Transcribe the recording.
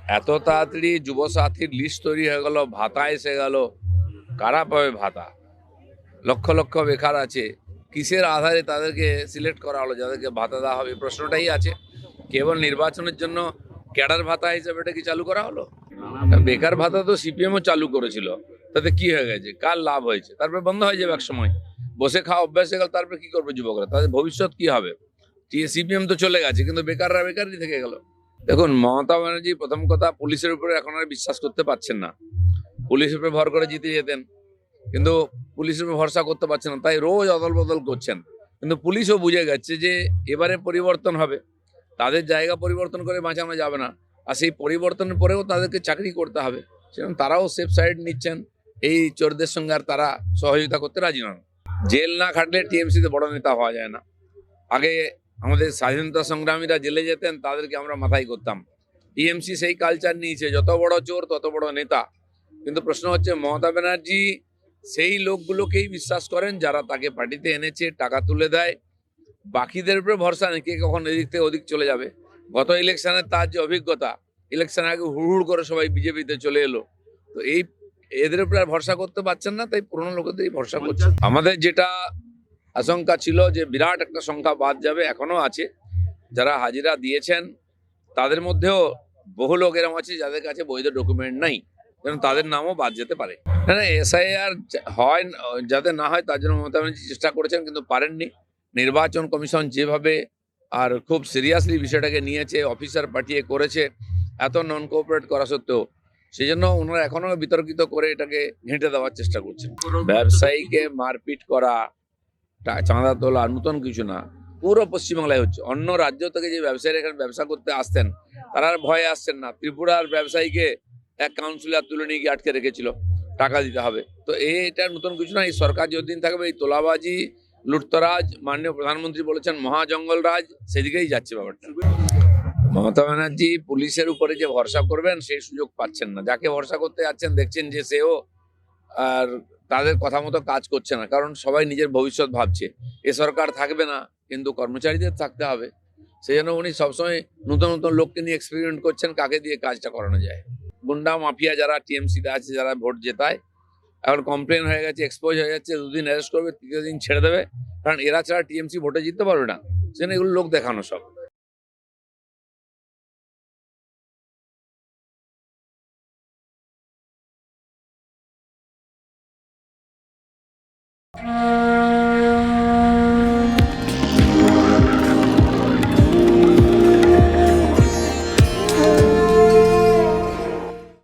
এত তাড়াতাড়ি যুবসাথীর লিস্ট তৈরি হয়ে গেল, ভাতা এসে গেল, কারা পাবে ভাতা? লক্ষ লক্ষ বেকার আছে, কিসের আধারে তাদেরকে সিলেক্ট করা হলো যাদেরকে ভাতা দেওয়া হবে? প্রশ্নটাই আছে। কেবল নির্বাচনের জন্য ক্যাডার ভাতা হিসেবে এটা কি চালু করা হলো? বেকার ভাতা তো সিপিএমও চালু করেছিল, তাতে কি হয়ে গেছে? কার লাভ হয়েছে? তারপরে বন্ধ হয়ে যাবে এক সময়, বসে খাওয়া অভ্যাস হয়ে গেল। তারপরে কি করবে যুবকরা? তাদের ভবিষ্যৎ কি হবে? সিপিএম তো চলে গেছে, কিন্তু বেকাররা বেকারই থেকে গেল। দেখুন, মমতা ব্যানার্জি প্রথম কথা পুলিশের উপরে এখন আর বিশ্বাস করতে পারছেন না। পুলিশের উপরে ভর করে জিতে যেতেন, কিন্তু পুলিশের উপর ভরসা করতে পারছেন না, তাই রোজ অদল বদল করছেন। কিন্তু পুলিশও বুঝে গেছে যে এবারে পরিবর্তন হবে, তাদের জায়গা পরিবর্তন করে বাঁচানো যাবে না, আর সেই পরিবর্তনের পরেও তাদেরকে চাকরি করতে হবে। সেজন্য তারাও সেফ সাইড নিচ্ছেন, এই চোরদের সঙ্গে আর তারা সহযোগিতা করতে রাজি নন। জেল না খাটলে টিএমসিতে বড় নেতা হওয়া যায় না। আগে আমাদের স্বাধীনতা সংগ্রামীরা জেলে যেতেন, তাদেরকে আমরা মাথায় করতাম। টিএমসি সেই কালচার নিয়েছে, যত বড় চোর তত বড় নেতা। কিন্তু প্রশ্ন হচ্ছে, মমতা ব্যানার্জি সেই লোকগুলোকেই বিশ্বাস করেন যারা তাকে পার্টিতে এনেছে, টাকা তুলে দেয়। বাকিদের উপরে ভরসা নেই, কে কখন এদিক থেকে ওদিক চলে যাবে। গত ইলেকশনে তার যে অভিজ্ঞতা, ইলেকশন আগে হুড় করে সবাই বিজেপিতে চলে এলো, তো এই এদের উপরে আর ভরসা করতে পারছেন না, তাই পুরোনো লোকেদেরই ভরসা করছে। আমাদের যেটা আশঙ্কা ছিল যে বিরাট একটা সংখ্যা বাদ যাবে, এখনো আছে। যারা হাজিরা দিয়েছেন তাদের মধ্যেও বহু লোক এরকম আছে যাদের কাছে বৈধ ডকুমেন্ট নাই, যেন তাদের নামও বাদ যেতে পারে। না, এসআইআর হয় যাতে না হয় তার জন্য মমতা ব্যানার্জি চেষ্টা করেছেন, কিন্তু পারেননি। নির্বাচন কমিশন যেভাবে আর খুব সিরিয়াসলি বিষয়টাকে নিয়েছে, অফিসার পাঠিয়ে করেছে, এত নন কোঅপারেট করা সত্ত্বেও, সেই জন্য ওনারা এখনো বিতর্কিত করে এটাকে ঘেঁটে দেওয়ার চেষ্টা করছেন। ব্যবসায়ীকে মারপিট করা, চাঁদা তোলা নতুন কিছু না, পুরো পশ্চিমবাংলায় হচ্ছে। অন্য রাজ্য থেকে যে ব্যবসায়ীরা এখানে ব্যবসা করতে আসতেন, তারা আর ভয়ে আসছেন না। ত্রিপুরার ব্যবসায়ীকে এক কাউন্সিলর তুলে নিয়ে গিয়ে আটকে রেখেছিল, টাকা দিতে হবে। তো এটা নতুন কিছু না, এই সরকার যতদিন থাকবে এই তোলাবাজি, লুটতরাজ, মাননীয় প্রধানমন্ত্রী বলেছেন মহাজঙ্গল রাজ, সেদিকেই যাচ্ছে ব্যাপারটা। মমতা ব্যানার্জি পুলিশের উপরে যে ভরসা করবেন সেই সুযোগ পাচ্ছেন না। যাকে ভরসা করতে যাচ্ছেন দেখছেন যে সেও আর তাদের কথা মতো কাজ করছে না, কারণ সবাই নিজের ভবিষ্যৎ ভাবছে। এ সরকার থাকবে না, কিন্তু কর্মচারীদের থাকতে হবে। সেই জন্য উনি সবসময় নতুন নতুন লোককে নিয়ে এক্সপেরিমেন্ট করছেন, কাকে দিয়ে কাজটা করানো যায়। গুন্ডা মাফিয়া যারা টিএমসিতে আছে, যারা ভোট জেতায়, এখন কমপ্লেন হয়ে গেছে, এক্সপোজ হয়ে যাচ্ছে, 2 দিন অ্যারেস্ট করবে, 3য় দিন ছেড়ে দেবে, কারণ এরা ছাড়া টিএমসি ভোটে জিততে পারবে না। সেজন্য এগুলো লোক দেখানো সব।